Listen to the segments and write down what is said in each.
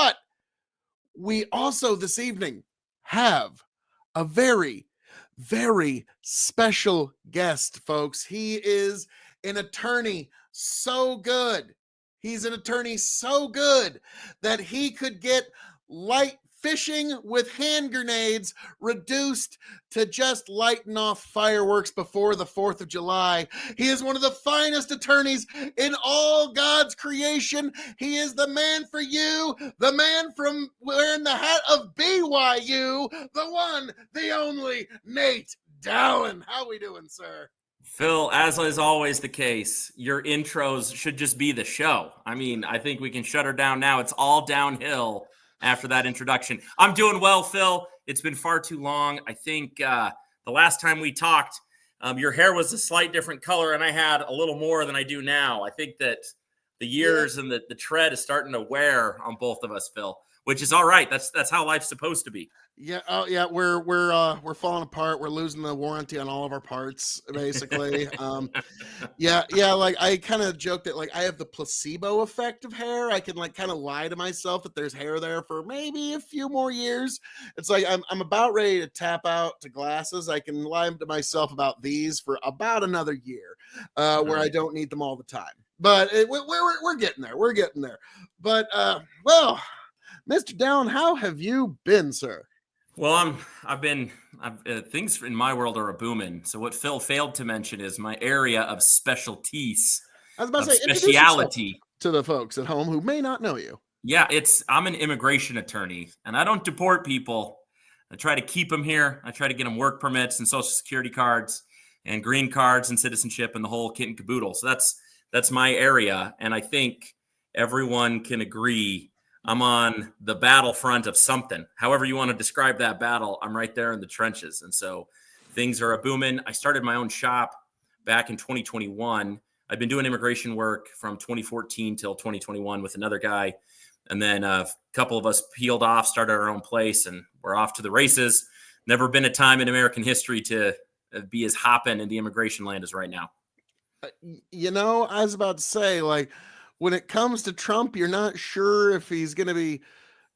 But we also this evening have a very, very special guest, folks. He is an attorney so good. He's an attorney so good that he could get light fishing with hand grenades reduced to just lighting off fireworks before the 4th of July. He is one of the finest attorneys in all God's creation. He is the man for you, the man from wearing the hat of BYU, the one, the only Nate Dallon. How we doing, sir? Phil, as is always the case, your intros should just be the show. I mean, I think we can shut her down now. It's all downhill after that introduction. I'm doing well, Phil. It's been far too long. I think the last time we talked, your hair was a slight different color, and I had a little more than I do now. I think that the years and the tread is starting to wear on both of us, Phil, which is all right. That's how life's supposed to be. Yeah, oh yeah, we're falling apart. We're losing the warranty on all of our parts, basically. Yeah, like I kind of joked that like I have the placebo effect of hair. I can like kind of lie to myself that there's hair there for maybe a few more years. It's like I'm about ready to tap out to glasses. I can lie to myself about these for about another year, where I don't need them all the time. But we're getting there. We're getting there. But well, Mr. Dallon, how have you been, sir? Well, things in my world are a booming. So what Phil failed to mention is my area of specialties. I was about to say, speciality to the folks at home who may not know you. Yeah, I'm an immigration attorney, and I don't deport people. I try to keep them here. I try to get them work permits and social security cards and green cards and citizenship and the whole kit and caboodle. So that's my area, and I think everyone can agree I'm on the battlefront of something. However you want to describe that battle, I'm right there in the trenches. And so things are a booming. I started my own shop back in 2021. I've been doing immigration work from 2014 till 2021 with another guy. And then a couple of us peeled off, started our own place, and we're off to the races. Never been a time in American history to be as hopping in the immigration land as right now. You know, I was about to say, like, when it comes to Trump, you're not sure if he's going to be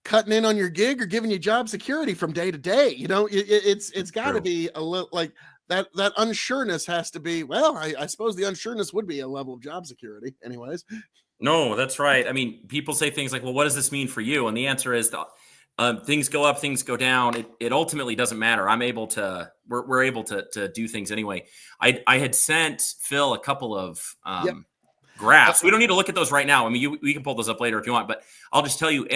cutting in on your gig or giving you job security from day to day. You know, it's got to be a little like that unsureness has to be. Well, I suppose the unsureness would be a level of job security anyways. No, that's right. I mean, people say things like, well, what does this mean for you? And the answer is things go up, things go down. It ultimately doesn't matter. We're able to do things anyway. I had sent Phil a couple of, graphs. We don't need to look at those right now. I mean, we can pull those up later if you want, but I'll just tell you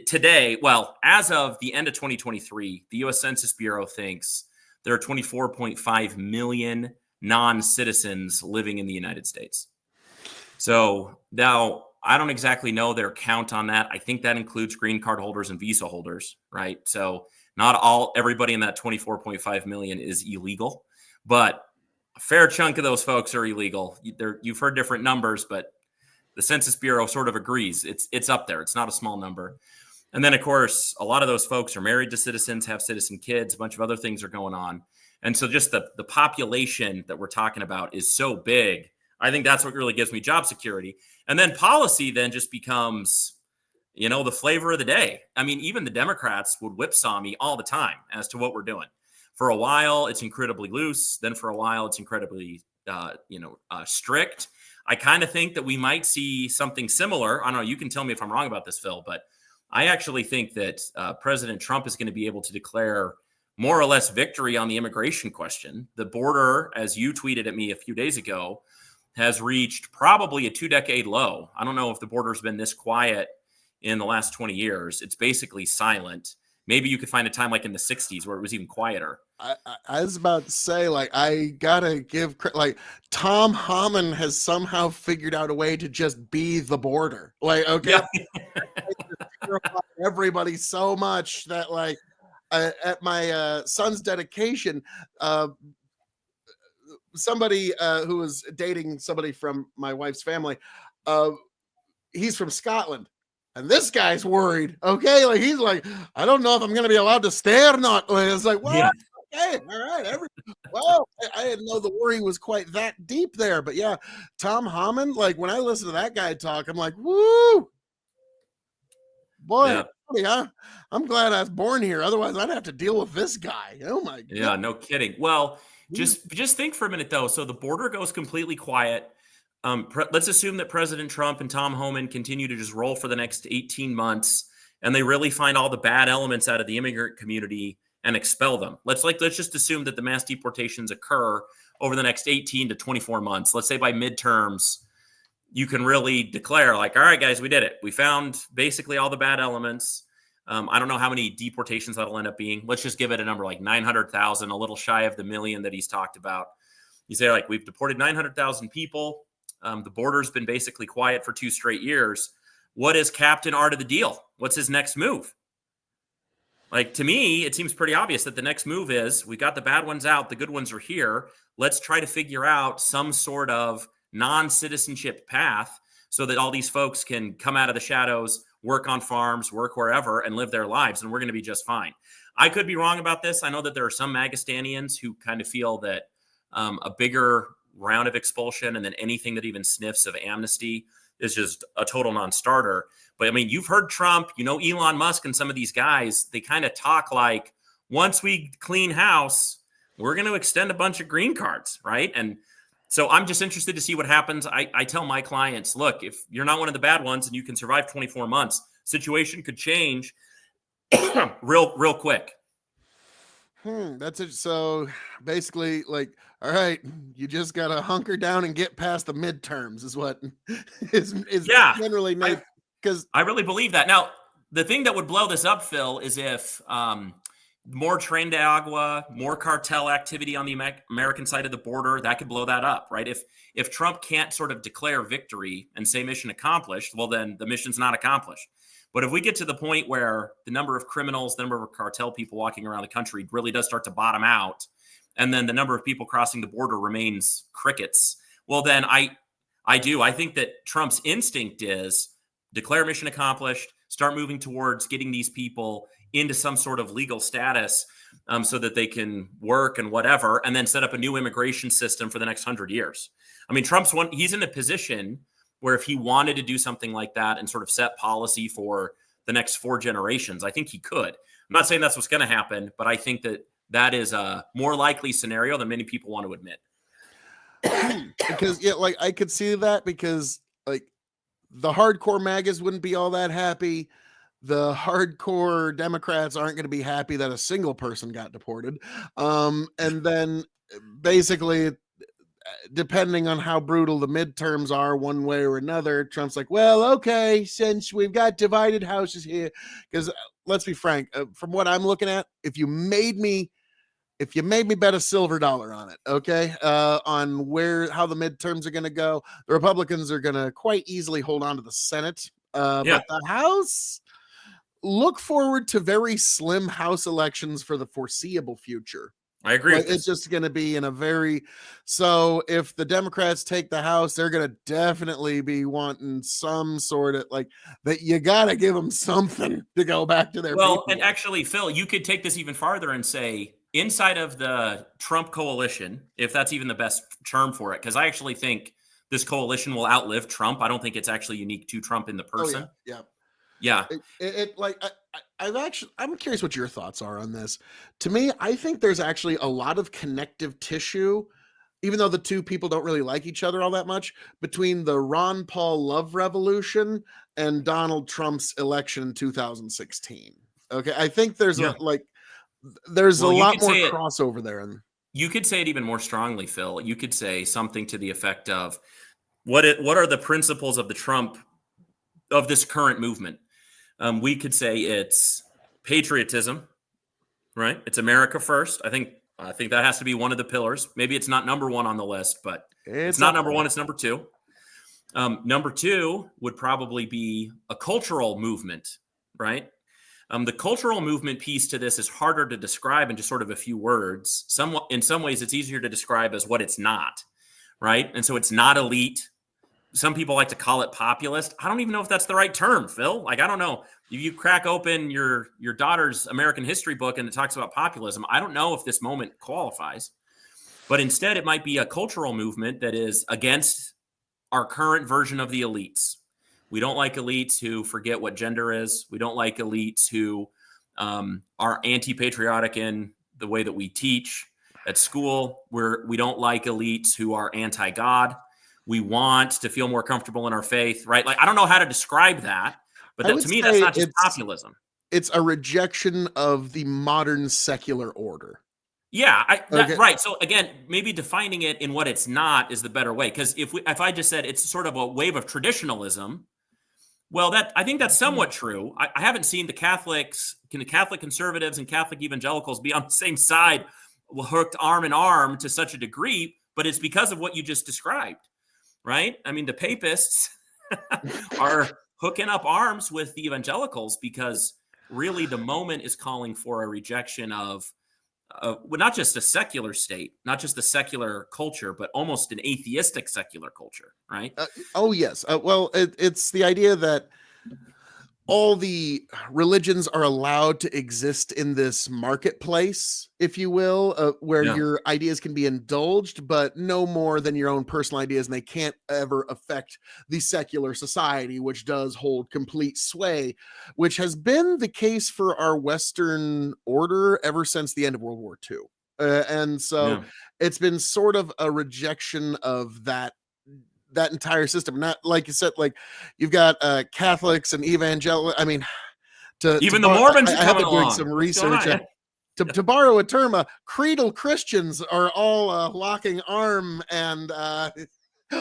today, well, as of the end of 2023, the U.S. Census Bureau thinks there are 24.5 million non-citizens living in the United States. So now I don't exactly know their count on that. I think that includes green card holders and visa holders, right? So not everybody in that 24.5 million is illegal, but a fair chunk of those folks are illegal. You've heard different numbers, but the Census Bureau sort of agrees. It's up there. It's not a small number. And then, of course, a lot of those folks are married to citizens, have citizen kids, a bunch of other things are going on. And so just the population that we're talking about is so big. I think that's what really gives me job security. And then policy then just becomes, the flavor of the day. I mean, even the Democrats would whipsaw me all the time as to what we're doing. For a while, it's incredibly loose. Then for a while, it's incredibly, strict. I kind of think that we might see something similar. I don't know. You can tell me if I'm wrong about this, Phil, but I actually think that President Trump is going to be able to declare more or less victory on the immigration question. The border, as you tweeted at me a few days ago, has reached probably a 2-decade low. I don't know if the border's been this quiet in the last 20 years. It's basically silent. Maybe you could find a time like in the 60s where it was even quieter. I was about to say, like, I gotta give like Tom Homan has somehow figured out a way to just be the border. Like, okay, everybody so much that like at my son's dedication, somebody who was dating somebody from my wife's family, he's from Scotland. And this guy's worried. Okay, like he's like, I don't know if I'm going to be allowed to stay or not. Like, it's like, well, yeah. Okay, all right. Well, I didn't know the worry was quite that deep there. But yeah, Tom Homan, like when I listen to that guy talk, I'm like, woo. Boy, Yeah. howdy, I'm glad I was born here. Otherwise, I'd have to deal with this guy. Oh my god. Yeah, no kidding. Well, just think for a minute though. So the border goes completely quiet. Let's assume that President Trump and Tom Homan continue to just roll for the next 18 months, and they really find all the bad elements out of the immigrant community and expel them. Let's just assume that the mass deportations occur over the next 18 to 24 months. Let's say by midterms, you can really declare like, all right, guys, we did it. We found basically all the bad elements. I don't know how many deportations that'll end up being. Let's just give it a number like 900,000, a little shy of the million that he's talked about. You say like, we've deported 900,000 people. The border's been basically quiet for 2 straight years. What is Captain Art of the deal? What's his next move? Like, to me, it seems pretty obvious that the next move is we got the bad ones out, the good ones are here. Let's try to figure out some sort of non-citizenship path so that all these folks can come out of the shadows, work on farms, work wherever, and live their lives, and we're going to be just fine. I could be wrong about this. I know that there are some Magistanians who kind of feel that a bigger round of expulsion and then anything that even sniffs of amnesty is just a total non-starter. But I mean, you've heard Trump, Elon Musk and some of these guys, they kind of talk like, once we clean house, we're going to extend a bunch of green cards, right? And so I'm just interested to see what happens. I tell my clients, look, if you're not one of the bad ones and you can survive 24 months, situation could change real quick. That's it. So basically, like, all right, you just gotta hunker down and get past the midterms, is what is Yeah, generally made. Because I really believe that. Now, the thing that would blow this up, Phil, is if more Tren de Agua, more cartel activity on the American side of the border, that could blow that up, right? If Trump can't sort of declare victory and say mission accomplished, well, then the mission's not accomplished. But if we get to the point where the number of criminals, the number of cartel people walking around the country really does start to bottom out, and then the number of people crossing the border remains crickets, well, then I think that Trump's instinct is declare mission accomplished, start moving towards getting these people into some sort of legal status so that they can work and whatever, and then set up a new immigration system for the next 100 years. I mean, he's in a position where if he wanted to do something like that and sort of set policy for the next 4 generations, I think he could. I'm not saying that's what's going to happen, but I think that is a more likely scenario than many people want to admit. Because like I could see that, because like the hardcore MAGAs wouldn't be all that happy. The hardcore Democrats aren't going to be happy that a single person got deported. And then basically, depending on how brutal the midterms are one way or another, Trump's like, well, okay, since we've got divided houses here, because let's be frank, from what I'm looking at, if you made me bet a silver dollar on it, okay, on how the midterms are going to go, the Republicans are going to quite easily hold on to the Senate. But the House, look forward to very slim House elections for the foreseeable future. I agree with this. It's just going to be so if the Democrats take the House, they're going to definitely be wanting some sort of like that. You got to give them something to go back to their people. And actually, Phil, you could take this even farther and say inside of the Trump coalition, if that's even the best term for it, because I actually think this coalition will outlive Trump. I don't think it's actually unique to Trump in the person. Yeah. I'm curious what your thoughts are on this. To me, I think there's actually a lot of connective tissue, even though the two people don't really like each other all that much, between the Ron Paul love revolution and Donald Trump's election in 2016. Okay, I think there's a lot more crossover there. And you could say it even more strongly, Phil. You could say something to the effect of what are the principles of this current movement? We could say it's patriotism, right? It's America first. I think that has to be one of the pillars. Maybe it's not number 1 on the list, but it's not number 1. It's number 2. Number 2 would probably be a cultural movement, right? The cultural movement piece to this is harder to describe in just sort of a few words. In some ways, it's easier to describe as what it's not, right? And so it's not elite. Some people like to call it populist. I don't even know if that's the right term, Phil. Like, I don't know. If you crack open your daughter's American history book and it talks about populism, I don't know if this moment qualifies. But instead, it might be a cultural movement that is against our current version of the elites. We don't like elites who forget what gender is. We don't like elites who are anti-patriotic in the way that we teach at school. We don't like elites who are anti-God. We want to feel more comfortable in our faith, right? Like, I don't know how to describe that, but I that, would to me, that's say not just populism. it's a rejection of the modern secular order. Yeah, Okay. right. So again, maybe defining it in what it's not is the better way. Because if I just said it's sort of a wave of traditionalism, well, I think that's somewhat true. I haven't seen the Catholic conservatives and Catholic evangelicals be on the same side, hooked arm in arm to such a degree, but it's because of what you just described, right? I mean, the papists are hooking up arms with the evangelicals because really the moment is calling for a rejection of well, not just a secular state, not just the secular culture, but almost an atheistic secular culture, right? Oh yes. Well, it's the idea that all the religions are allowed to exist in this marketplace, if you will, where Yeah. your ideas can be indulged, but no more than your own personal ideas, and they can't ever affect the secular society, which does hold complete sway, which has been the case for our Western order ever since the end of World War II. And so Yeah. it's been sort of a rejection of that entire system. Not like you said, like you've got Catholics and evangelical. I mean, Even the Mormons are I have coming been doing along. some What's going research. on? Yeah. To borrow a term, creedal Christians are all locking arm and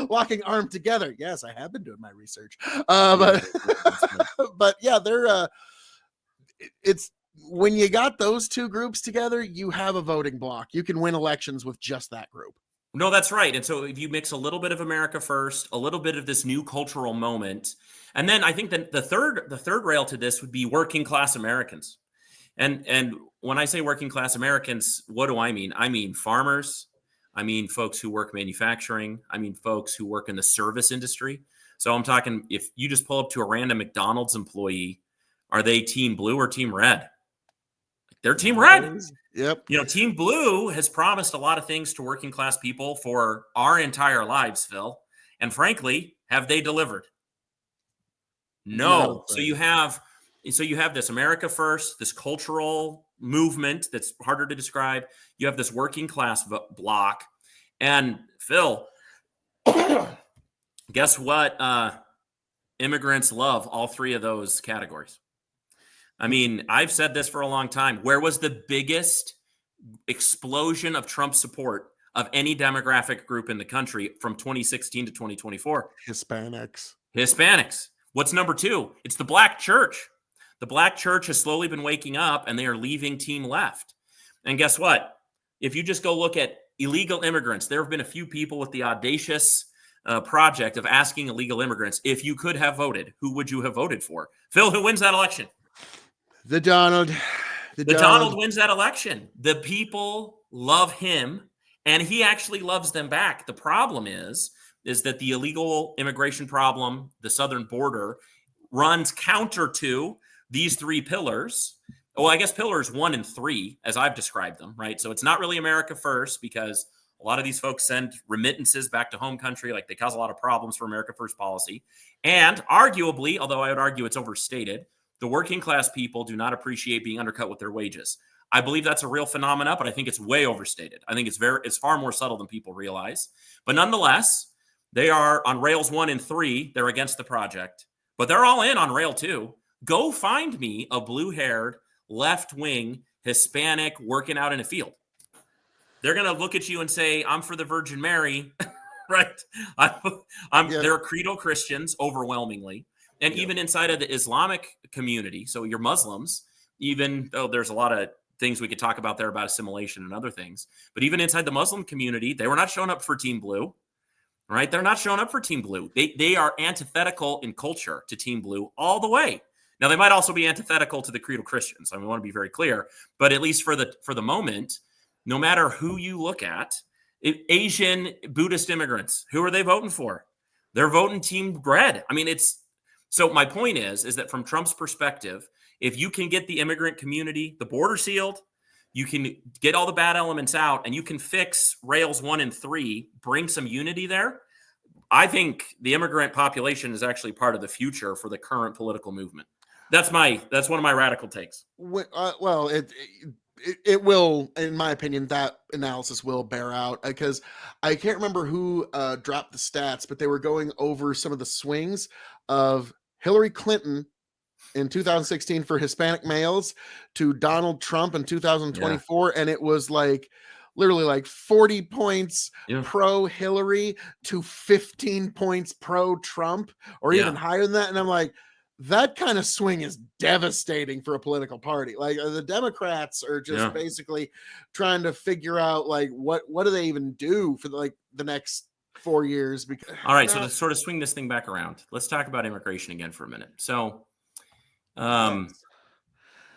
locking arm together. Yes, I have been doing my research. Yeah, But that's good. but yeah, they're it's when you got those two groups together, you have a voting block. You can win elections with just that group. No, that's right. And so if you mix a little bit of America first, a little bit of this new cultural moment, and then I think that the third rail to this would be working class Americans. And when I say working class Americans, what do I mean? I mean farmers. I mean folks who work manufacturing. I mean folks who work in the service industry. So I'm talking, if you just pull up to a random McDonald's employee, are they team blue or team red? They're team red. Nowadays, yep. Team blue has promised a lot of things to working class people for our entire lives, Phil. And frankly, have they delivered? Not a No. So thing. you have this America first, this cultural movement that's harder to describe. You have this working class block. And Phil, guess what? Immigrants love all three of those categories. I mean, I've said this for a long time. Where was the biggest explosion of Trump support of any demographic group in the country from 2016 to 2024? Hispanics. Hispanics. What's number two? It's the black church. The black church has slowly been waking up and they are leaving team left. And guess what? If you just go look at illegal immigrants, there have been a few people with the audacious project of asking illegal immigrants, if you could have voted, who would you have voted for? Phil, who wins that election? The Donald. The Donald wins that election. The people love him, and he actually loves them back. The problem is that the illegal immigration problem, the southern border, runs counter to these three pillars. Well, I guess pillars 1 and 3, as I've described them, right? So it's not really America first because a lot of these folks send remittances back to home country, like they cause a lot of problems for America first policy. And arguably, although I would argue it's overstated, the working class people do not appreciate being undercut with their wages. I believe that's a real phenomena, but I think it's way overstated. I think it's far more subtle than people realize. But nonetheless, they are on rails 1 and 3. They're against the project, but they're all in on rail 2. Go find me a blue-haired, left-wing Hispanic working out in a field. They're going to look at you and say, I'm for the Virgin Mary, right? They're creedal Christians overwhelmingly. And even inside of the Islamic community, so you're Muslims, even though there's a lot of things we could talk about there about assimilation and other things, but even inside the Muslim community, they were not showing up for Team Blue, right? They're not showing up for Team Blue. They are antithetical in culture to Team Blue all the way. Now, they might also be antithetical to the creedal Christians. I mean, we want to be very clear, but at least for the moment, no matter who you look at, Asian Buddhist immigrants, who are they voting for? They're voting Team Red. I mean, so my point is that from Trump's perspective, if you can get the immigrant community, the border sealed, you can get all the bad elements out, and you can fix rails 1 and 3, bring some unity there. I think the immigrant population is actually part of the future for the current political movement. That's one of my radical takes. Well, it will, in my opinion, that analysis will bear out, because I can't remember who dropped the stats, but they were going over some of the swings of Hillary Clinton in 2016 for Hispanic males to Donald Trump in 2024, and it was like literally like 40 points Yeah. pro Hillary to 15 points pro Trump, or even Yeah. higher than that. And I'm like, that kind of swing is devastating for a political party. Like, the Democrats are just Yeah. basically trying to figure out like what do they even do for the next 4 years. Because All right. So to sort of swing this thing back around, let's talk about immigration again for a minute. So, yes.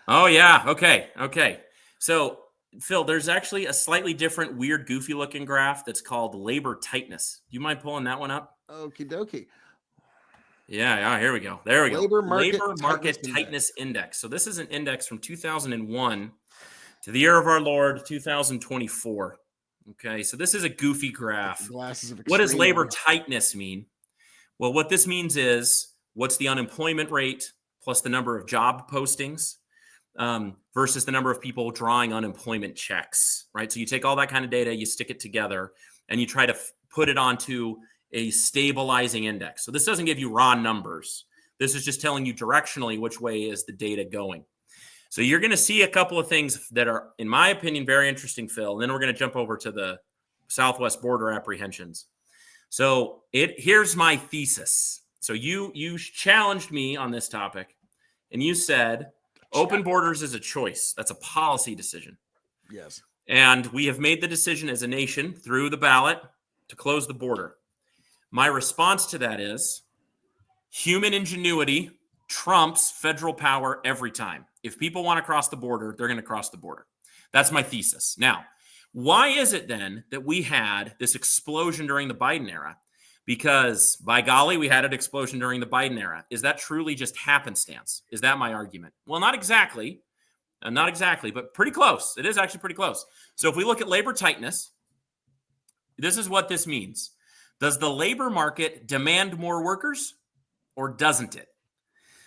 oh yeah. Okay. So Phil, there's actually a slightly different, weird, goofy looking graph that's called labor tightness. Do you mind pulling that one up? Okie dokie. Yeah, here we go. There we go. Labor market Labor tightness market index. tightness index. So this is an index from 2001 to the year of our Lord 2024. Okay, so this is a goofy graph. Glasses of What does extreme labor age. tightness mean? Well, what this means is what's the unemployment rate plus the number of job postings versus the number of people drawing unemployment checks, right? So you take all that kind of data, you stick it together, and you try to put it onto a stabilizing index. So this doesn't give you raw numbers. This is just telling you directionally which way is the data going. So you're going to see a couple of things that are, in my opinion, very interesting, Phil. And then we're going to jump over to the southwest border apprehensions. So here's my thesis. So you challenged me on this topic, and you said open borders is a choice. That's a policy decision. Yes. And we have made the decision as a nation through the ballot to close the border. My response to that is human ingenuity trumps federal power every time. If people want to cross the border, they're going to cross the border. That's my thesis. Now, why is it then that we had this explosion during the Biden era? Because by golly, we had an explosion during the Biden era. Is that truly just happenstance? Is that my argument? Well, not exactly. Not exactly, but pretty close. It is actually pretty close. So if we look at labor tightness, this is what this means. Does the labor market demand more workers or doesn't it?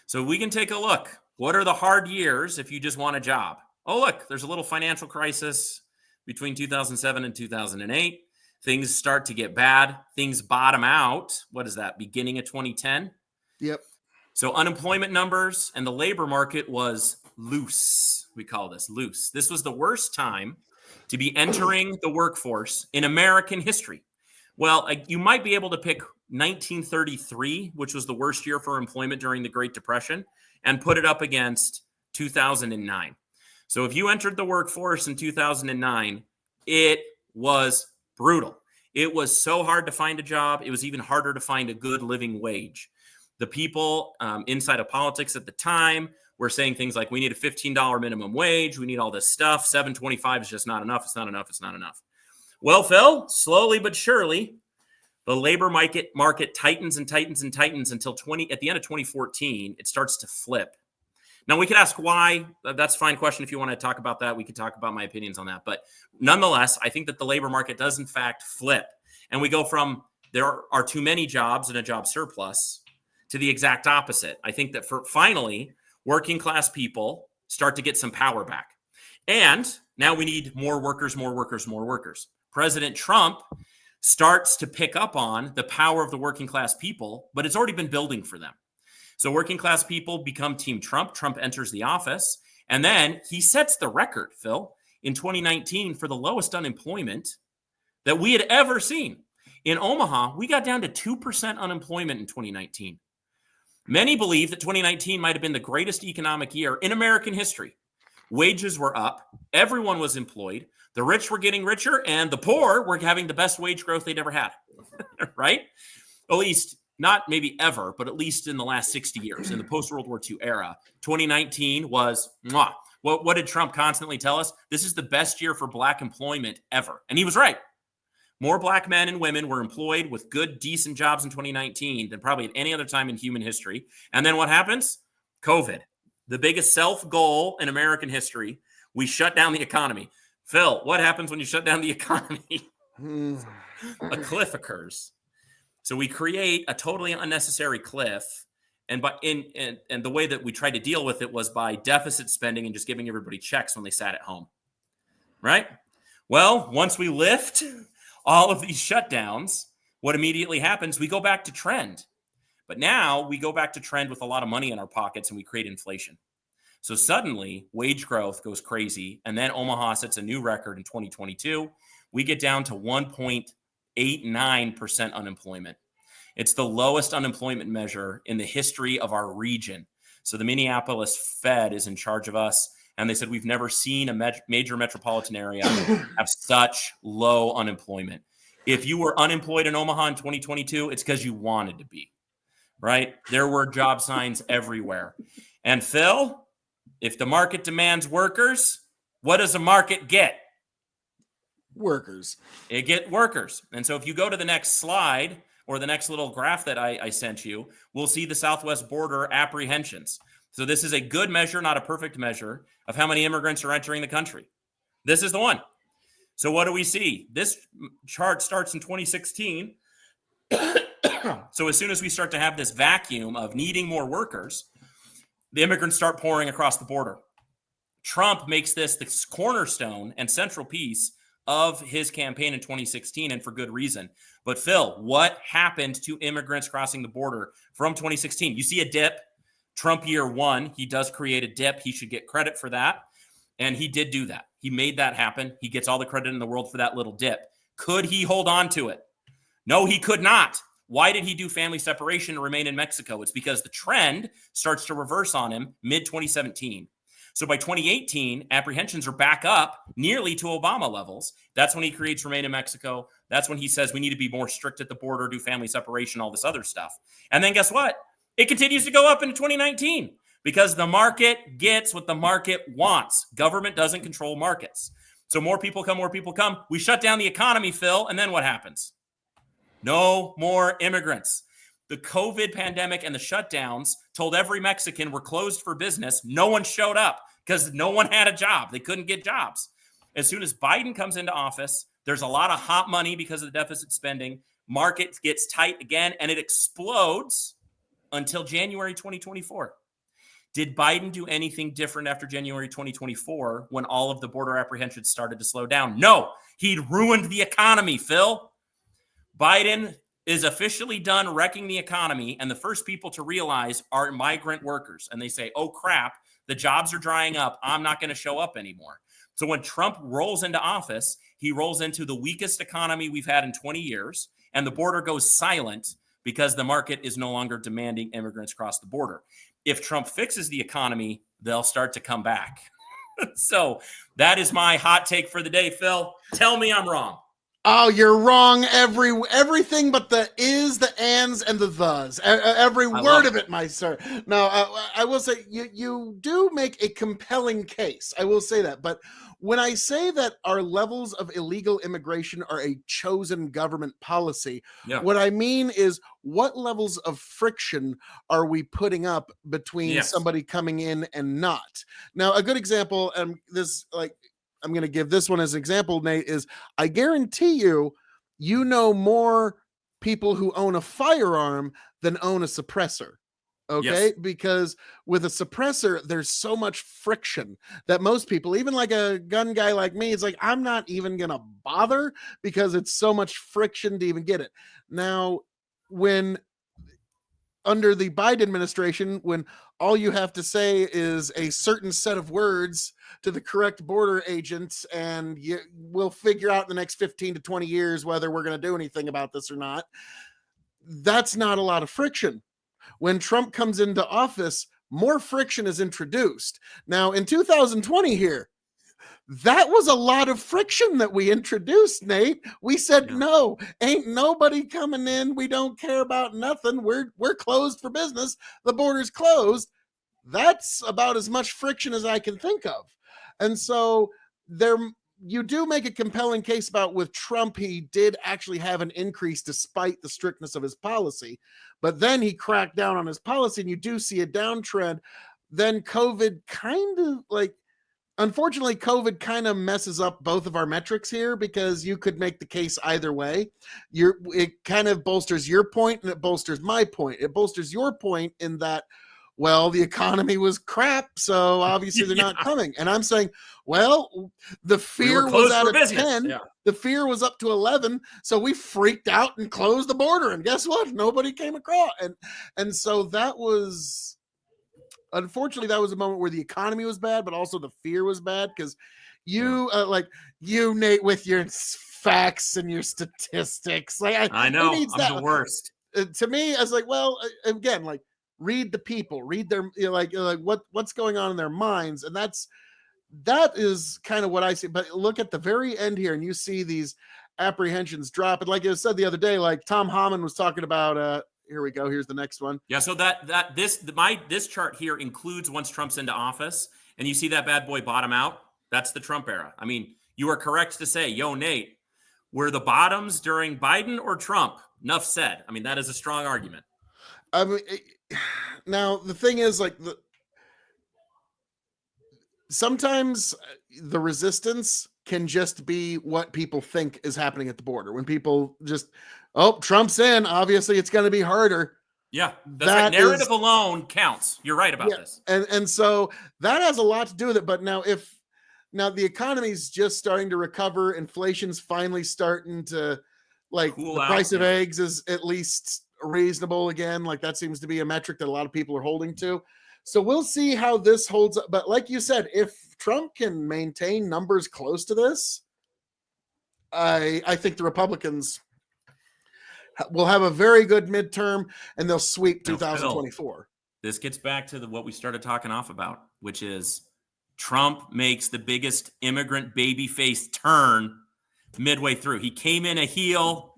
So we can take a look. What are the hard years if you just want a job? Oh, look, there's a little financial crisis between 2007 and 2008. Things start to get bad. Things bottom out. What is that? Beginning of 2010? Yep. So unemployment numbers and the labor market was loose. We call this loose. This was the worst time to be entering the workforce in American history. Well, you might be able to pick 1933, which was the worst year for employment during the Great Depression, and put it up against 2009. So if you entered the workforce in 2009, it was brutal. It was so hard to find a job. It was even harder to find a good living wage. The people inside of politics at the time were saying things like, we need a $15 minimum wage. We need all this stuff. $7.25 is just not enough. It's not enough. It's not enough. Well, Phil, slowly but surely, the labor market tightens and tightens and tightens until at the end of 2014, it starts to flip. Now, we could ask why. That's a fine question. If you want to talk about that, we could talk about my opinions on that. But nonetheless, I think that the labor market does, in fact, flip. And we go from there are too many jobs and a job surplus to the exact opposite. I think that finally, working class people start to get some power back. And now we need more workers, more workers, more workers. President Trump starts to pick up on the power of the working class people, but it's already been building for them. So working class people become Team Trump. Trump enters the office, and then he sets the record, Phil, in 2019 for the lowest unemployment that we had ever seen. In Omaha, we got down to 2% unemployment in 2019. Many believe that 2019 might have been the greatest economic year in American history. Wages were up. Everyone was employed. The rich were getting richer, and the poor were having the best wage growth they'd ever had, right? At least, not maybe ever, but at least in the last 60 years, in the post-World War II era. 2019 was, mwah. What did Trump constantly tell us? This is the best year for Black employment ever. And he was right. More Black men and women were employed with good, decent jobs in 2019 than probably at any other time in human history. And then what happens? COVID, the biggest self-goal in American history. We shut down the economy. Phil, what happens when you shut down the economy? A cliff occurs. So we create a totally unnecessary cliff. And the way that we tried to deal with it was by deficit spending and just giving everybody checks when they sat at home. Right? Well, once we lift all of these shutdowns, what immediately happens? We go back to trend. But now we go back to trend with a lot of money in our pockets and we create inflation. So suddenly wage growth goes crazy. And then Omaha sets a new record in 2022. We get down to 1.89% unemployment. It's the lowest unemployment measure in the history of our region. So the Minneapolis Fed is in charge of us. And they said, we've never seen a major metropolitan area have such low unemployment. If you were unemployed in Omaha in 2022, it's because you wanted to be, right? There were job signs everywhere. And Phil, if the market demands workers, what does the market get? Workers. It get workers. And so if you go to the next slide or the next little graph that I sent you, we'll see the southwest border apprehensions. So this is a good measure, not a perfect measure, of how many immigrants are entering the country. This is the one. So what do we see? This chart starts in 2016. So as soon as we start to have this vacuum of needing more workers, the immigrants start pouring across the border. Trump makes this the cornerstone and central piece of his campaign in 2016, and for good reason. But Phil, what happened to immigrants crossing the border from 2016? You see a dip. Trump year one, he does create a dip. He should get credit for that. And he did do that. He made that happen. He gets all the credit in the world for that little dip. Could he hold on to it? No, he could not. Why did he do family separation and remain in Mexico? It's because the trend starts to reverse on him mid-2017. So by 2018, apprehensions are back up nearly to Obama levels. That's when he creates Remain in Mexico. That's when he says we need to be more strict at the border, do family separation, all this other stuff. And then guess what? It continues to go up into 2019 because the market gets what the market wants. Government doesn't control markets. So more people come, more people come. We shut down the economy, Phil, and then what happens? No more immigrants. The COVID pandemic and the shutdowns told every Mexican we're closed for business. No one showed up because no one had a job. They couldn't get jobs. As soon as Biden comes into office, there's a lot of hot money because of the deficit spending. Market gets tight again, and it explodes until January 2024. Did Biden do anything different after January 2024 when all of the border apprehensions started to slow down? No, he'd ruined the economy, Phil. Biden is officially done wrecking the economy, and the first people to realize are migrant workers. And they say, oh, crap, the jobs are drying up. I'm not going to show up anymore. So when Trump rolls into office, he rolls into the weakest economy we've had in 20 years, and the border goes silent because the market is no longer demanding immigrants cross the border. If Trump fixes the economy, they'll start to come back. So that is my hot take for the day, Phil. Tell me I'm wrong. Oh, you're wrong. Everything but the is, the ands, and the thes. Every word of it, my sir. No, I will say you do make a compelling case. I will say that. But when I say that our levels of illegal immigration are a chosen government policy, what I mean is what levels of friction are we putting up between somebody coming in and not? Now, a good example, I'm going to give this one as an example, Nate, is I guarantee you know more people who own a firearm than own a suppressor. Okay. Yes. Because with a suppressor, there's so much friction that most people, even like a gun guy like me, it's like, I'm not even going to bother because it's so much friction to even get it. Now, when under the Biden administration, when all you have to say is a certain set of words to the correct border agents, and we'll figure out in the next 15 to 20 years whether we're going to do anything about this or not. That's not a lot of friction. When Trump comes into office, more friction is introduced. Now, in 2020 here, that was a lot of friction that we introduced, Nate. We said, no, ain't nobody coming in. We don't care about nothing. We're closed for business. The border's closed. That's about as much friction as I can think of. And so you do make a compelling case about with Trump, he did actually have an increase despite the strictness of his policy. But then he cracked down on his policy, and you do see a downtrend. Then COVID kind of unfortunately, COVID kind of messes up both of our metrics here because you could make the case either way. It kind of bolsters your point and it bolsters my point. It bolsters your point in that, well, the economy was crap, so obviously they're not Yeah. coming. And I'm saying, well, the We were fear was closed at for a business. 10. Yeah. The fear was up to 11, so we freaked out and closed the border. And guess what? Nobody came across. And so that was, unfortunately, that was a moment where the economy was bad, but also the fear was bad because you, like you, Nate, with your facts and your statistics, like I who know. needs I'm that? the worst. To me, I was like, well, again, like read the people, read their, like what's going on in their minds, and that is kind of what I see. But look at the very end here, and you see these apprehensions drop. And like I said the other day, like Tom Hammond was talking about. Here we go. Here's the next one. Yeah. So this chart here includes once Trump's into office, and you see that bad boy bottom out. That's the Trump era. I mean, you are correct to say, yo, Nate, were the bottoms during Biden or Trump? Enough said. I mean, that is a strong argument. I mean, now the thing is, like sometimes the resistance can just be what people think is happening at the border. When people just, oh, Trump's in, obviously it's going to be harder. Yeah, that's right. Narrative alone counts. You're right about this. And so that has a lot to do with it. But now now the economy's just starting to recover, inflation's finally starting to, like, Cool the out, price of yeah. eggs is at least reasonable again. Like that seems to be a metric that a lot of people are holding to. So we'll see how this holds up. But like you said, if Trump can maintain numbers close to this, I think the Republicans will have a very good midterm and they'll sweep Now, 2024. Phil, this gets back to what we started talking off about, which is Trump makes the biggest immigrant baby face turn midway through. He came in a heel.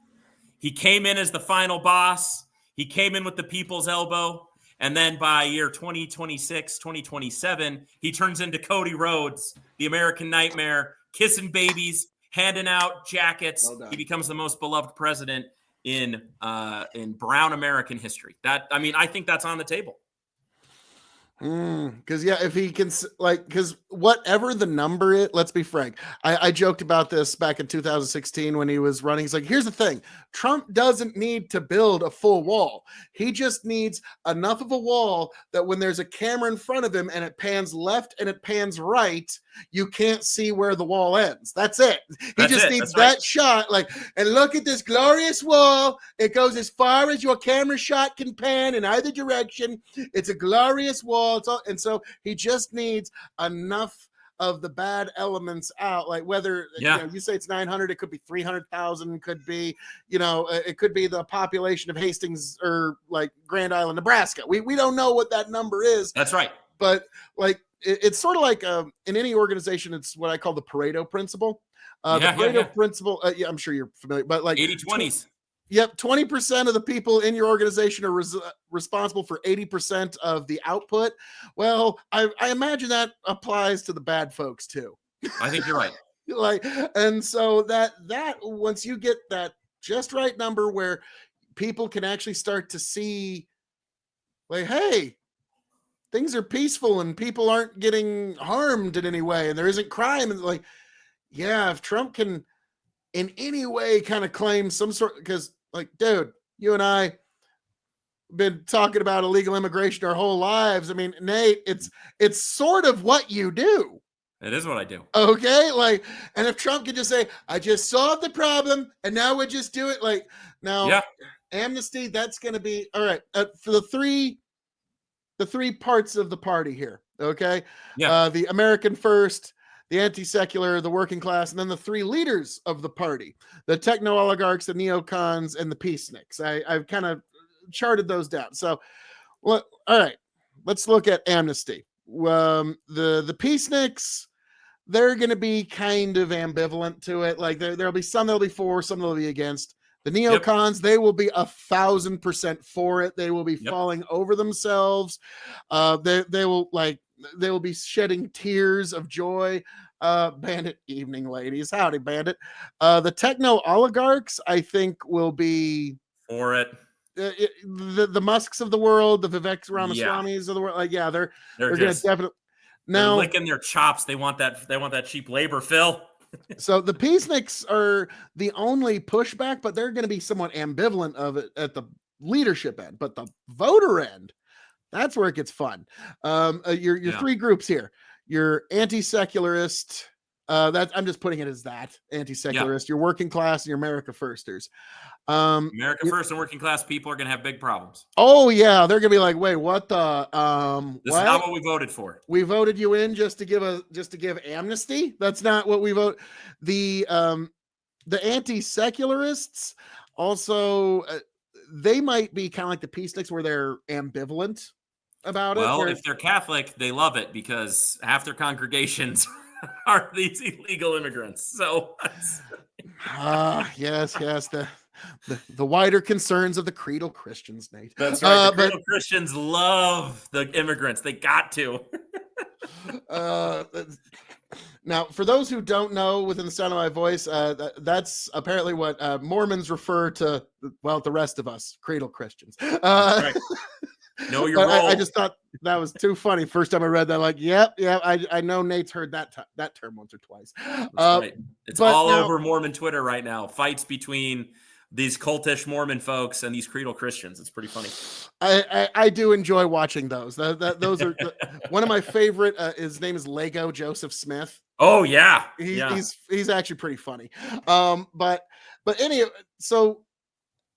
He came in as the final boss. He came in with the people's elbow. And then by year 2026, 2027, he turns into Cody Rhodes, the American nightmare, kissing babies, handing out jackets. He becomes the most beloved president in brown American history. I think that's on the table. Because if he can, like, because whatever the number is, let's be frank. I joked about this back in 2016 when he was running. He's like, here's the thing: Trump doesn't need to build a full wall. He just needs enough of a wall that when there's a camera in front of him and it pans left and it pans right, you can't see where the wall ends. That's it. He just needs that shot. Like, and look at this glorious wall. It goes as far as your camera shot can pan in either direction. It's a glorious wall. And so he just needs enough of the bad elements out. Like whether you say it's 900, it could be 300,000, could be, it could be the population of Hastings or like Grand Island, Nebraska. We don't know what that number is. That's right. But like, it's sort of like in any organization, it's what I call the Pareto principle. The Pareto principle, I'm sure you're familiar, but like 80-20s. Yep, 20% of the people in your organization are responsible for 80% of the output. Well, I imagine that applies to the bad folks too. I think you're right. And so that once you get that just right number where people can actually start to see, like, hey, things are peaceful and people aren't getting harmed in any way, and there isn't crime, and like, yeah, if Trump can in any way kind of claim some sort, because like, dude, you and I been talking about illegal immigration our whole lives. I mean, Nate, it's sort of what you do. It is what I do. Okay, like, and if Trump could just say, I just solved the problem and now we just do it, like, now amnesty, that's going to be all right for the three parts of the party here. Okay, the American First, the anti-secular, the working class, and then the three leaders of the party: the techno-oligarchs, the neocons, and the peaceniks. I've kind of charted those down. So, all right, let's look at amnesty. The peaceniks, they're going to be kind of ambivalent to it. Like there'll be some that'll be for, some that'll be against. The neocons, they will be 1,000% for it. They will be falling over themselves. They will be shedding tears of joy. Bandit evening, ladies. Howdy, Bandit. The techno oligarchs, I think, will be for it. The Musks of the world, the Vivek Ramaswamis of the world. Like, they're going to definitely. They're Now, licking their chops. They want that cheap labor, Phil. so the peaceniks are the only pushback, but they're going to be somewhat ambivalent of it at the leadership end. But the voter end, that's where it gets fun. Your three groups here. Your anti-secularist. That I'm just putting it as that anti-secularist. Your working class and your America Firsters. America First and working class people are going to have big problems. Oh yeah, they're gonna be like, wait, what the This is not what we voted for. We voted you in just to give amnesty? That's not what we vote. The anti-secularists also they might be kind of like the peaceniks where they're ambivalent about it. Well, if they're Catholic, they love it because half their congregations are these illegal immigrants. So yes, the wider concerns of the creedal Christians, Nate. That's right. The creedal Christians love the immigrants. They got to. Now, for those who don't know, within the sound of my voice, that's apparently what Mormons refer to. Well, the rest of us, creedal Christians. Right. Know your role. I just thought that was too funny. First time I read that, like, yep. I know Nate's heard that term once or twice. That's right. It's all over Mormon Twitter right now. Fights between these cultish Mormon folks and these creedal Christians. It's pretty funny. I do enjoy watching those. Those are one of my favorite. His name is Lego Joseph Smith. Oh yeah, he's actually pretty funny. But anyway, so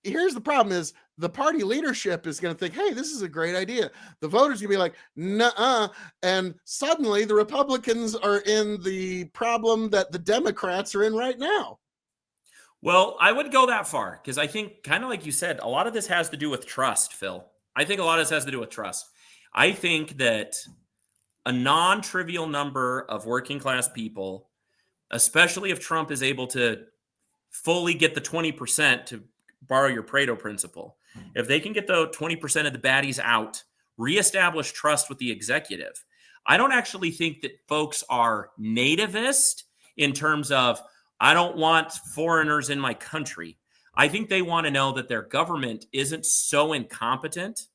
here's the problem: is the party leadership is going to think, hey, this is a great idea. The voters are going to be like, nuh-uh. And suddenly the Republicans are in the problem that the Democrats are in right now. Well, I would go that far because I think, kind of like you said, a lot of this has to do with trust, Phil. I think a lot of this has to do with trust. I think that a non-trivial number of working class people, especially if Trump is able to fully get the 20%, to borrow your Pareto principle, if they can get the 20% of the baddies out, reestablish trust with the executive, I don't actually think that folks are nativist in terms of, I don't want foreigners in my country. I think they want to know that their government isn't so incompetent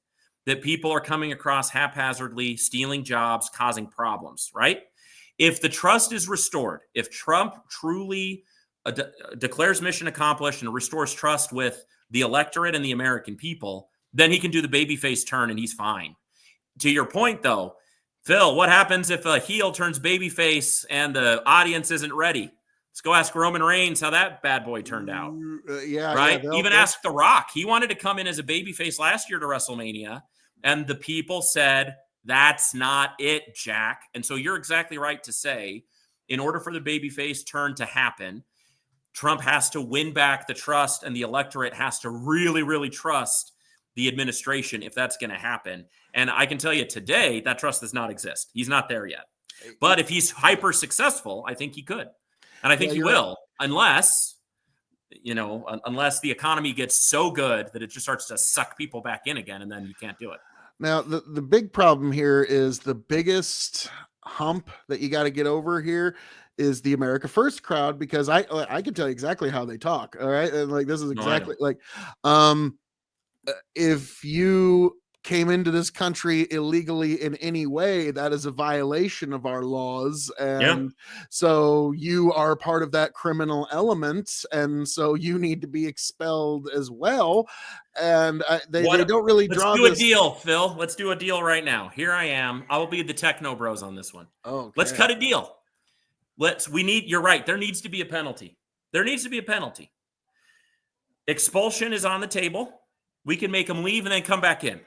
that people are coming across haphazardly, stealing jobs, causing problems, right? If the trust is restored, if Trump truly declares mission accomplished and restores trust with the electorate and the American people, then he can do the babyface turn and he's fine. To your point, though, Phil, what happens if a heel turns babyface and the audience isn't ready? Let's go ask Roman Reigns how that bad boy turned out. Right? Yeah, even ask The Rock. He wanted to come in as a babyface last year to WrestleMania, and the people said, that's not it, Jack. And so you're exactly right to say, in order for the babyface turn to happen, Trump has to win back the trust, and the electorate has to really, really trust the administration if that's going to happen. And I can tell you today, that trust does not exist. He's not there yet. But if he's hyper successful, I think he could. And I think he will, unless the economy gets so good that it just starts to suck people back in again, and then you can't do it. Now, the big problem here is the biggest hump that you got to get over here is the America First crowd, because I can tell you exactly how they talk. All right. And like, this is exactly if you came into this country illegally in any way, that is a violation of our laws. And so you are part of that criminal element. And so you need to be expelled as well. And they don't really draw this. Let's do a deal, Phil. Let's do a deal right now. Here I am. I will be the techno bros on this one. Okay. Let's cut a deal. You're right. There needs to be a penalty. Expulsion is on the table. We can make them leave and then come back in.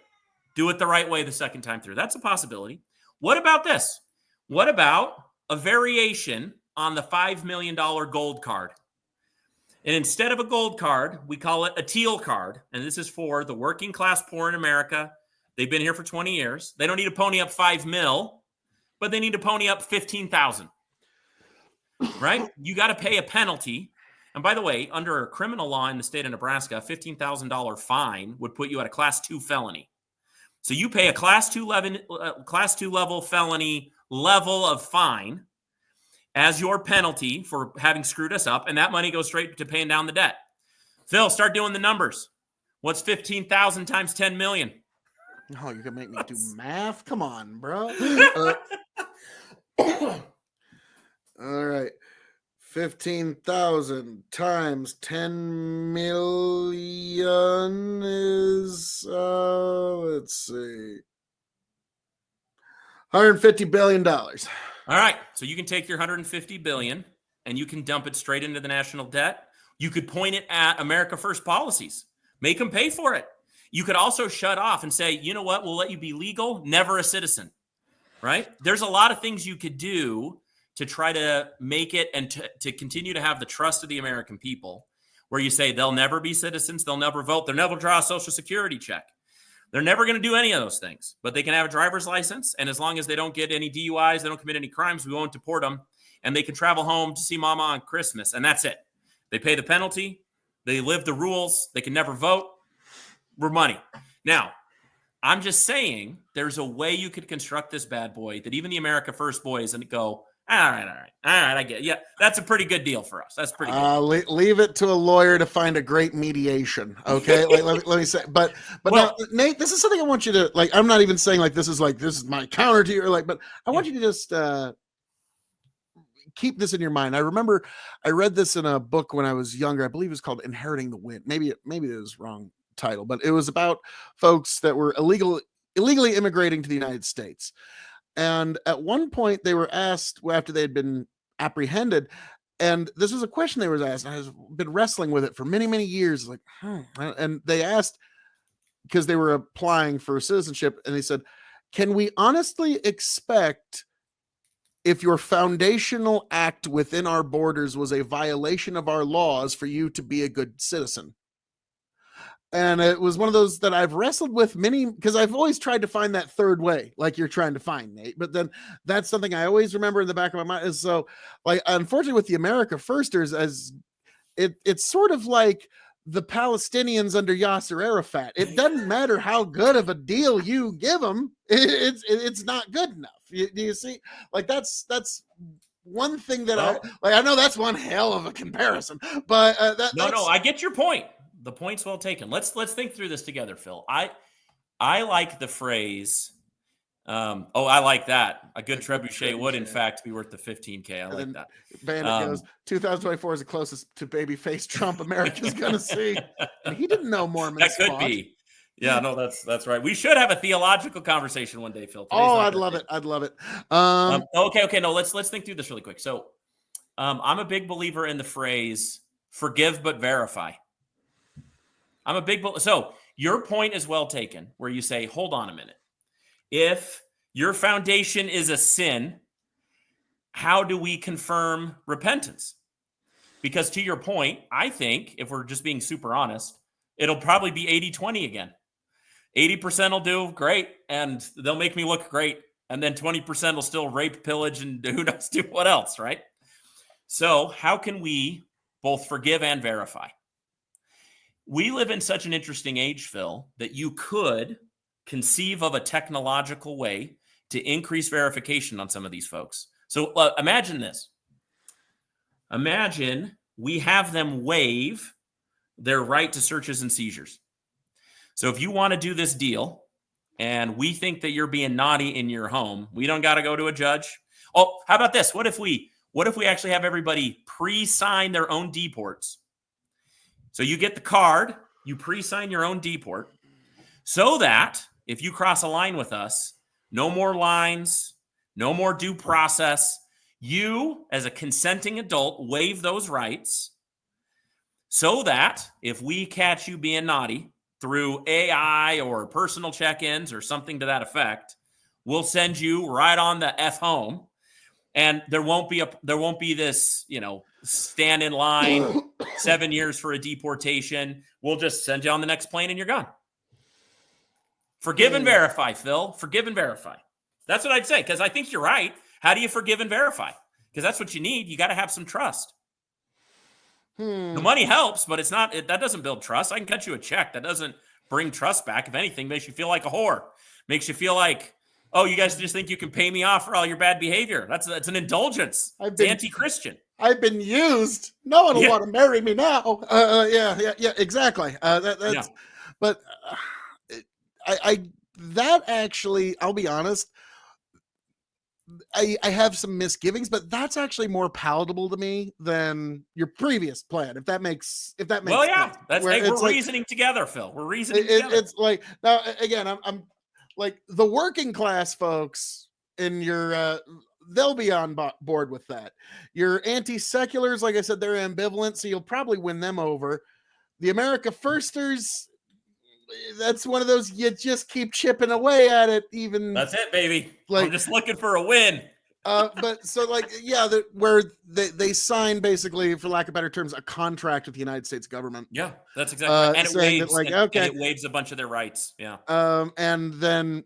Do it the right way the second time through. That's a possibility. What about this? What about a variation on the $5 million gold card? And instead of a gold card, we call it a teal card. And this is for the working class poor in America. They've been here for 20 years. They don't need to pony up $5 million, but they need to pony up $15,000. Right? You got to pay a penalty. And by the way, under criminal law in the state of Nebraska, a $15,000 fine would put you at a class 2 felony. So you pay a class 2 level felony level of fine as your penalty for having screwed us up, and that money goes straight to paying down the debt. Phil, start doing the numbers. What's 15,000 times 10 million? Oh, you're gonna make me do math? Come on, bro. All right. 15,000 times 10 million is, let's see, $150 billion. All right. So you can take your 150 billion and you can dump it straight into the national debt. You could point it at America First policies, make them pay for it. You could also shut off and say, you know what, we'll let you be legal, never a citizen, right? There's a lot of things you could do to try to make it and to continue to have the trust of the American people, where you say they'll never be citizens, they'll never vote, they'll never draw a Social Security check. They're never going to do any of those things, but they can have a driver's license. And as long as they don't get any DUIs, they don't commit any crimes, we won't deport them. And they can travel home to see mama on Christmas. And that's it. They pay the penalty. They live the rules. They can never vote. We're money. Now, I'm just saying there's a way you could construct this bad boy that even the America First boys and go, all right, I get it. Yeah, that's a pretty good deal for us. That's pretty good. Leave it to a lawyer to find a great mediation. Okay, let me say, but well, now, Nate, this is something I want you to like. I'm not even saying this is my counter to your but I want you to just keep this in your mind. I remember I read this in a book when I was younger. I believe it was called Inheriting the Wind. Maybe it was wrong title, but it was about folks that were illegally immigrating to the United States. And at one point they were asked after they had been apprehended, and this was a question they were asked, and I've been wrestling with it for many, many years. And they asked, because they were applying for citizenship, and they said, can we honestly expect, if your foundational act within our borders was a violation of our laws, for you to be a good citizen? And it was one of those that I've wrestled with because I've always tried to find that third way, like you're trying to find, Nate. But then that's something I always remember in the back of my mind. Is so, unfortunately, with the America Firsters, as it's sort of like the Palestinians under Yasser Arafat. It doesn't matter how good of a deal you give them; it's not good enough. Do you see? That's one thing that I know that's one hell of a comparison, but no, I get your point. The point's well taken. Let's think through this together, Phil. I like the phrase. I like that. A good trebuchet would, in fact, be worth the 15K. I like that. Bandit goes, 2024 is the closest to babyface Trump America's gonna see. And he didn't know Mormons. That could be. Yeah, no, that's right. We should have a theological conversation one day, Phil. I'd love it. Okay. No, let's think through this really quick. So, I'm a big believer in the phrase "forgive but verify." So your point is well taken, where you say, hold on a minute. If your foundation is a sin, how do we confirm repentance? Because to your point, I think, if we're just being super honest, it'll probably be 80-20 again. 80% will do great, and they'll make me look great. And then 20% will still rape, pillage, and who knows do what else, right? So how can we both forgive and verify? We live in such an interesting age, Phil, that you could conceive of a technological way to increase verification on some of these folks. So imagine this. Imagine we have them waive their right to searches and seizures. So if you want to do this deal and we think that you're being naughty in your home, we don't got to go to a judge. Oh, how about this? What if we actually have everybody pre-sign their own deports? So you get the card, you pre-sign your own deport, so that if you cross a line with us, no more lines, no more due process. You, as a consenting adult, waive those rights so that if we catch you being naughty through AI or personal check-ins or something to that effect, we'll send you right on the F home. And there won't be this, stand in line 7 years for a deportation. We'll just send you on the next plane and you're gone. Forgive and verify, Phil. Forgive and verify. That's what I'd say, because I think you're right. How do you forgive and verify? Because that's what you need. You got to have some trust. The money helps, but that doesn't build trust. I can cut you a check. That doesn't bring trust back. If anything, makes you feel like a whore. Makes you feel like, oh, you guys just think you can pay me off for all your bad behavior. That's an indulgence. It's anti-Christian. I've been used. No one will want to marry me now. Yeah, exactly. But that actually, I'll be honest, I have some misgivings, but that's actually more palatable to me than your previous plan. If that makes Well, yeah, sense, that's where hey, it's we're like reasoning together, Phil. We're reasoning together. it's like now again, I'm like the working class folks in your they'll be on board with that. Your anti-seculars, like I said, they're ambivalent, so you'll probably win them over. The America Firsters, that's one of those you just keep chipping away at it, even That's it, baby. I'm like just looking for a win. but so like yeah, where they sign basically, for lack of better terms, a contract with the United States government, Yeah, that's exactly right. And it saying that waives like and okay, it waives a bunch of their rights. Yeah. and then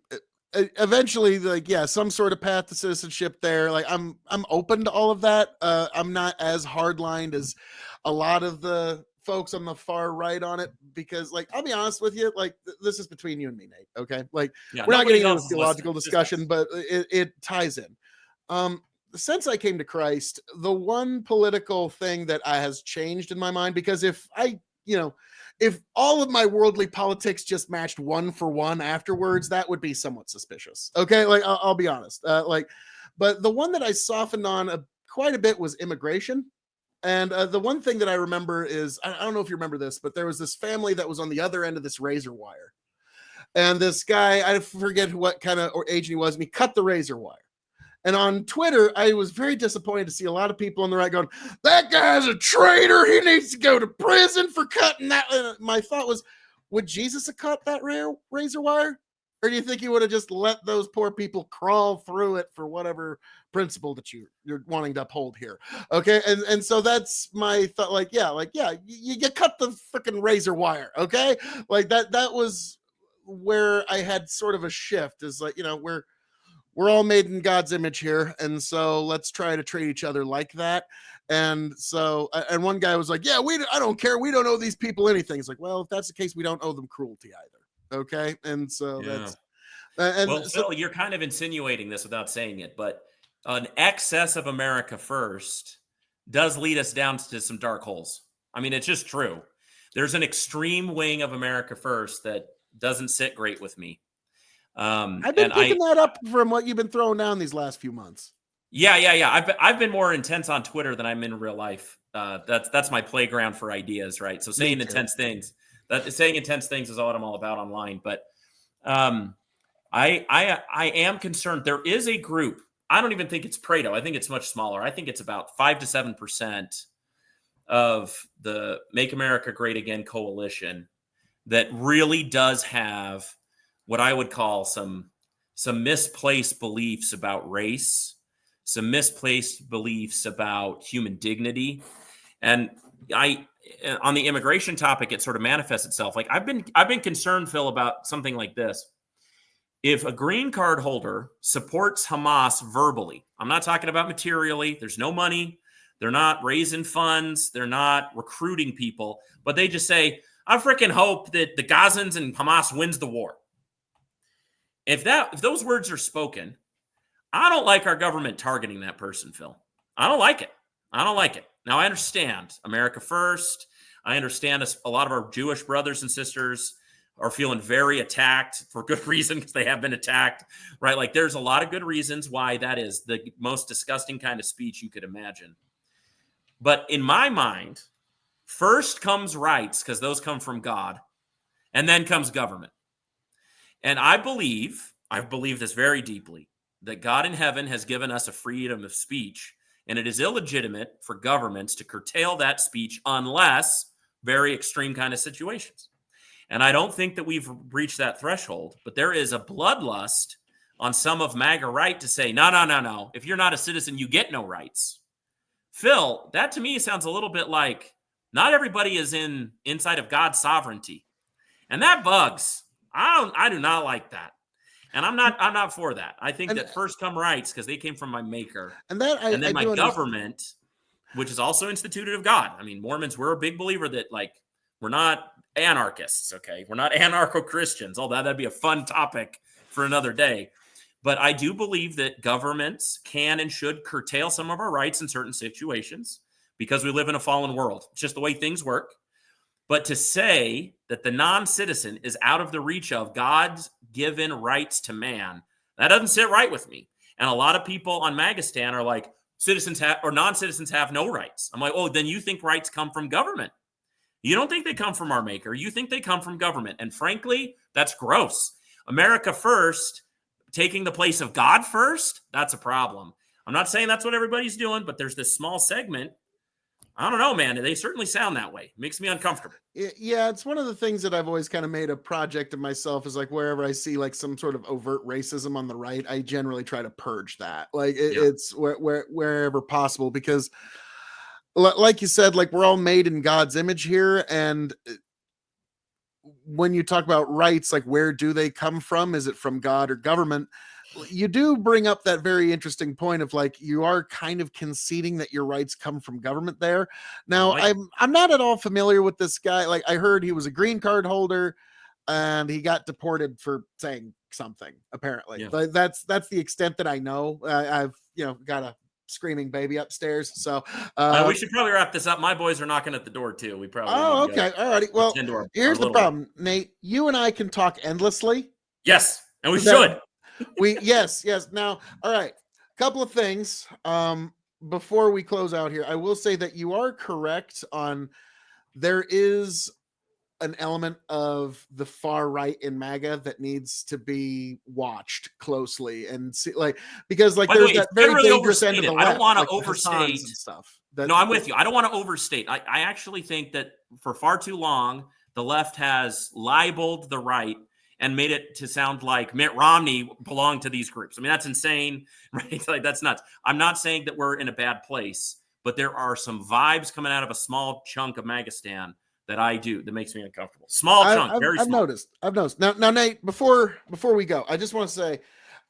eventually like yeah, some sort of path to citizenship there. Like I'm open to all of that. I'm not as hardlined as a lot of the folks on the far right on it, because like I'll be honest with you, like this is between you and me, Nate, okay? Like Yeah, we're not nobody getting into a else is listening. theological It's just discussion, us. but it ties in. Since I came to Christ, the one political thing that has changed in my mind, because if I, if all of my worldly politics just matched one for one afterwards, that would be somewhat suspicious. Okay, like I'll be honest. But the one that I softened on quite a bit was immigration. And the one thing that I remember is I don't know if you remember this, but there was this family that was on the other end of this razor wire, and this guy, I forget what kind of agent he was, and he cut the razor wire. And on Twitter, I was very disappointed to see a lot of people on the right going, that guy's a traitor. He needs to go to prison for cutting that. And my thought was, would Jesus have cut that razor wire? Or do you think he would have just let those poor people crawl through it for whatever principle that you're wanting to uphold here? Okay. And so that's my thought. Like, yeah, you cut the freaking razor wire. Okay. Like that was where I had sort of a shift, is like, we're all made in God's image here, and so let's try to treat each other like that. And so, and one guy was like, "Yeah, I don't care. We don't owe these people anything." It's like, well, if that's the case, we don't owe them cruelty either. Okay, and so Yeah. that's and Well, so Phil, you're kind of insinuating this without saying it, but an excess of America first does lead us down to some dark holes. I mean, it's just true. There's an extreme wing of America first that doesn't sit great with me. I've been And picking that up from what you've been throwing down these last few months. yeah. I've been more intense on Twitter than I'm in real life. That's my playground for ideas, right? So Me too. saying intense things is what I'm all about online. But um, I am concerned. There is a group. I don't even think it's Pareto. I think it's much smaller. I think it's about 5 to 7% of the Make America Great Again coalition that really does have what I would call some misplaced beliefs about race, some misplaced beliefs about human dignity. And I on the immigration topic, it sort of manifests itself. Like I've been concerned, Phil, about something like this. If a green card holder supports Hamas verbally, I'm not talking about materially, there's no money, they're not raising funds, they're not recruiting people, but they just say, I freaking hope that the Gazans and Hamas wins the war. If those words are spoken, I don't like our government targeting that person, Phil. I don't like it. I don't like it. Now, I understand America first. I understand a lot of our Jewish brothers and sisters are feeling very attacked for good reason, because they have been attacked, right? Like there's a lot of good reasons why that is the most disgusting kind of speech you could imagine. But in my mind, first comes rights, because those come from God, and then comes government. And I believe this very deeply, that God in heaven has given us a freedom of speech, and it is illegitimate for governments to curtail that speech unless very extreme kind of situations. And I don't think that we've reached that threshold, but there is a bloodlust on some of MAGA right to say, no. If you're not a citizen, you get no rights. Phil, that to me sounds a little bit like not everybody is inside of God's sovereignty. And that bugs. I do not like that. And I'm not for that. I think And that first come rights, because they came from my maker. and that And I then my do understand. government, which is also instituted of God. I mean, Mormons, we're a big believer that like we're not anarchists, okay? We're not anarcho-Christians, although that'd be a fun topic for another day. But I do believe that governments can and should curtail some of our rights in certain situations, because we live in a fallen world. It's just the way things work. But to say that the non-citizen is out of the reach of God's given rights to man, that doesn't sit right with me. And a lot of people on Magistan are like, citizens have or non-citizens have no rights. I'm like, oh, then you think rights come from government. You don't think they come from our maker. You think they come from government. And frankly, that's gross. America first, taking the place of God first, that's a problem. I'm not saying that's what everybody's doing, but there's this small segment. I don't know, man. They certainly sound that way. It makes me uncomfortable. Yeah, it's one of the things that I've always kind of made a project of myself is like wherever I see like some sort of overt racism on the right, I generally try to purge that. Like Yeah. it's wherever possible because like you said, like we're all made in God's image here. And when you talk about rights, like where do they come from? Is it from God or government? You do bring up that very interesting point of like you are kind of conceding that your rights come from government there. I don't Now, like it. I'm not at all familiar with this guy. Like I heard he was a green card holder and he got deported for saying something apparently. Yeah. But that's the extent that I know. I've got a screaming baby upstairs, so We should probably wrap this up. My boys are knocking at the door too. We probably oh, need to go okay, all righty. Well, attend to our here's the little one. problem, Nate. You and I can talk endlessly. Yes, and we That- should. yes. Now, all right. Couple of things. Before we close out here, I will say that you are correct on there is an element of the far right in MAGA that needs to be watched closely and see, like, because like By the there's way, that it's very generally dangerous end of the overstated. I don't left, want to like the overstate. Hassans and stuff. No, I'm with you. I don't want to overstate. I actually think that for far too long, the left has libeled the right and made it to sound like Mitt Romney belonged to these groups. I mean, that's insane, right? Like that's nuts. I'm not saying that we're in a bad place, but there are some vibes coming out of a small chunk of Magistan that makes me uncomfortable. Small chunk, very I've small. noticed. Now, Nate. Before we go, I just want to say,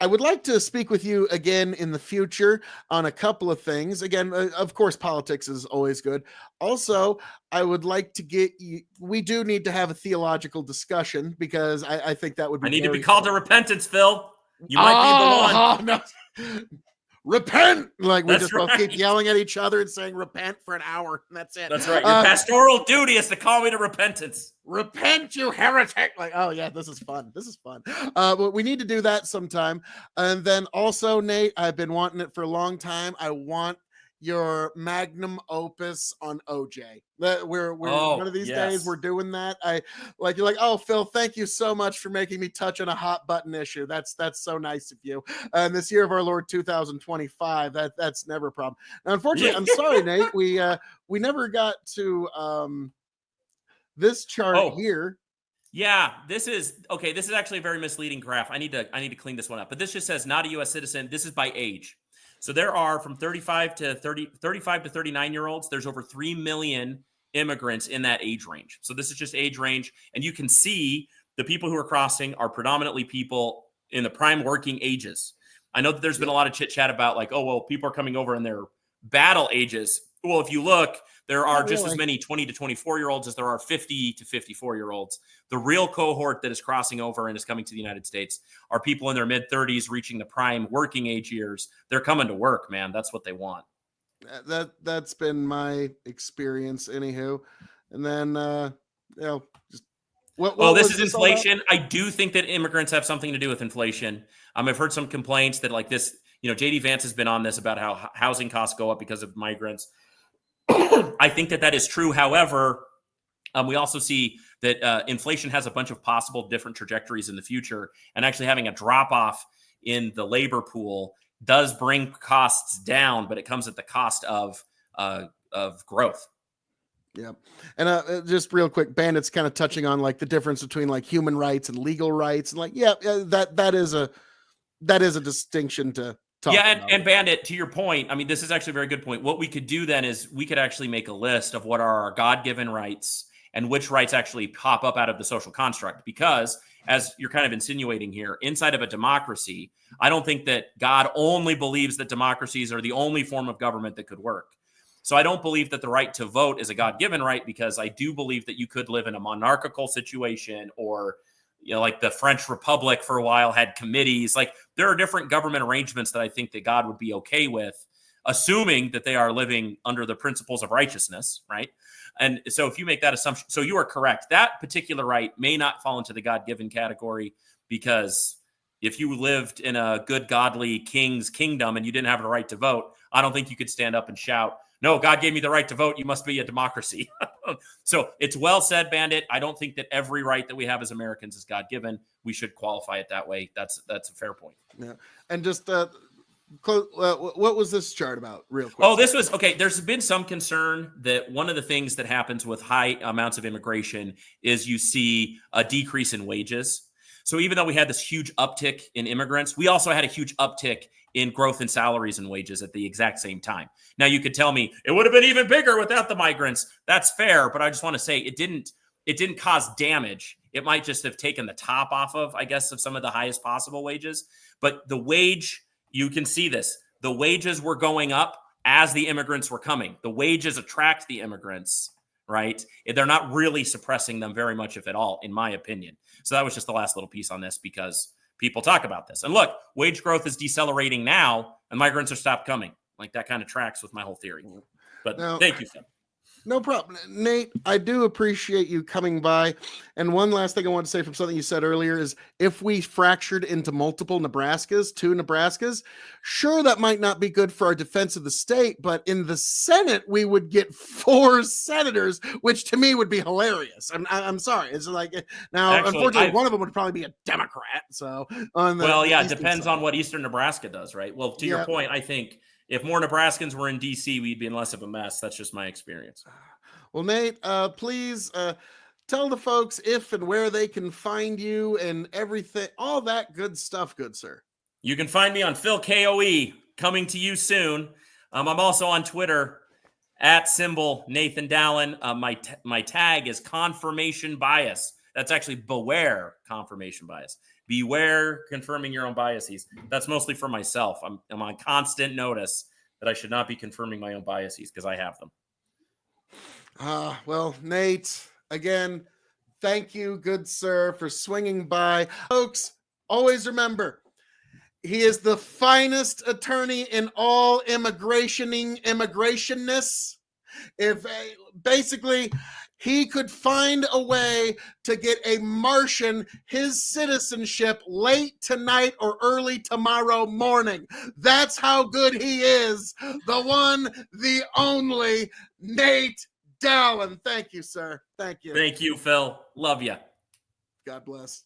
I would like to speak with you again in the future on a couple of things. Again, of course, politics is always good. Also, I would like to get you. We do need to have a theological discussion because I think that would be. I need to be very called fun. to repentance, Phil. You might be the one. No. Repent! Like we That's just both keep right. yelling at each other and saying repent for an hour, and that's it. That's right. Your pastoral duty is to call me to repentance. Repent, you heretic! Like, oh yeah, this is fun. But we need to do that sometime. And then also, Nate, I've been wanting it for a long time. I want your magnum opus on OJ. We're one of these days we're doing that. You're like, oh Phil, thank you so much for making me touch on a hot button issue. That's so nice of you. And this year of our Lord 2025, that's never a problem. Now, unfortunately, I'm sorry, Nate. We never got to this chart here. Yeah, this is actually a very misleading graph. I need to clean this one up. But this just says not a US citizen. This is by age. So there are from 35 to 39-year-olds, there's over 3 million immigrants in that age range. So this is just age range. And you can see the people who are crossing are predominantly people in the prime working ages. I know that there's been a lot of chit chat about like, oh, well, people are coming over in their battle ages. Well, if you look, there are just as many 20 to 24-year-olds as there are 50 to 54-year-olds. The real cohort that is crossing over and is coming to the United States are people in their mid-30s reaching the prime working age years. They're coming to work, man. That's what they want. That's been my experience, anywho. And then, just this is inflation. I do think that immigrants have something to do with inflation. I've heard some complaints that like this, JD Vance has been on this about how housing costs go up because of migrants. I think that is true. However, we also see that inflation has a bunch of possible different trajectories in the future, and actually having a drop off in the labor pool does bring costs down, but it comes at the cost of growth. Yeah. And just real quick, Bandit's kind of touching on like the difference between like human rights and legal rights, and like that is a distinction to talk about. And Bandit, to your point, I mean, this is actually a very good point. What we could do then is we could actually make a list of what are our God-given rights and which rights actually pop up out of the social construct. Because as you're kind of insinuating here, inside of a democracy, I don't think that God only believes that democracies are the only form of government that could work. So I don't believe that the right to vote is a God-given right, because I do believe that you could live in a monarchical situation, or like the French Republic for a while had committees. Like there are different government arrangements that I think that God would be okay with, assuming that they are living under the principles of righteousness, right? And so if you make that assumption, so you are correct. That particular right may not fall into the God-given category because if you lived in a good, godly king's kingdom and you didn't have the right to vote, I don't think you could stand up and shout, "No, God gave me the right to vote. You must be a democracy." So it's well said, Bandit. I don't think that every right that we have as Americans is God-given. We should qualify it that way. That's a fair point. Yeah. And just what was this chart about, real quick? Oh, this was okay. There's been some concern that one of the things that happens with high amounts of immigration is you see a decrease in wages. So even though we had this huge uptick in immigrants, we also had a huge uptick in growth in salaries and wages at the exact same time. Now you could tell me it would have been even bigger without the migrants. That's fair, but I just want to say it didn't cause damage. It might just have taken the top off of, I guess, of some of the highest possible wages. But the wage, you can see this. The wages were going up as the immigrants were coming. The wages attract the immigrants, right? They're not really suppressing them very much, if at all, in my opinion. So that was just the last little piece on this because people talk about this. And look, wage growth is decelerating now and migrants are stopped coming. Like that kind of tracks with my whole theory. But now, thank you, Phil. No problem. Nate, I do appreciate you coming by. And one last thing I want to say from something you said earlier is if we fractured into multiple Nebraskas, 2 Nebraskas, sure, that might not be good for our defense of the state, but in the Senate, we would get 4 senators, which to me would be hilarious. I'm sorry. It's like, now, actually, unfortunately, one of them would probably be a Democrat. So, it depends on what Eastern Nebraska does, right? Well, to your point, I think if more Nebraskans were in D.C., we'd be in less of a mess. That's just my experience. Well, Nate, please tell the folks if and where they can find you and everything, all that good stuff, good sir. You can find me on Phil K.O.E. coming to you soon. I'm also on Twitter at symbol Nathan Dallon. My tag is confirmation bias. That's actually beware confirmation bias. Beware confirming your own biases. That's mostly for myself. I'm on constant notice that I should not be confirming my own biases because I have them. Well, Nate, again, thank you, good sir, for swinging by. Folks, always remember, he is the finest attorney in all immigrationness. If basically he could find a way to get a Martian his citizenship late tonight or early tomorrow morning. That's how good he is. The one, the only Nate Dallon. Thank you, sir. Thank you. Thank you, Phil. Love you. God bless.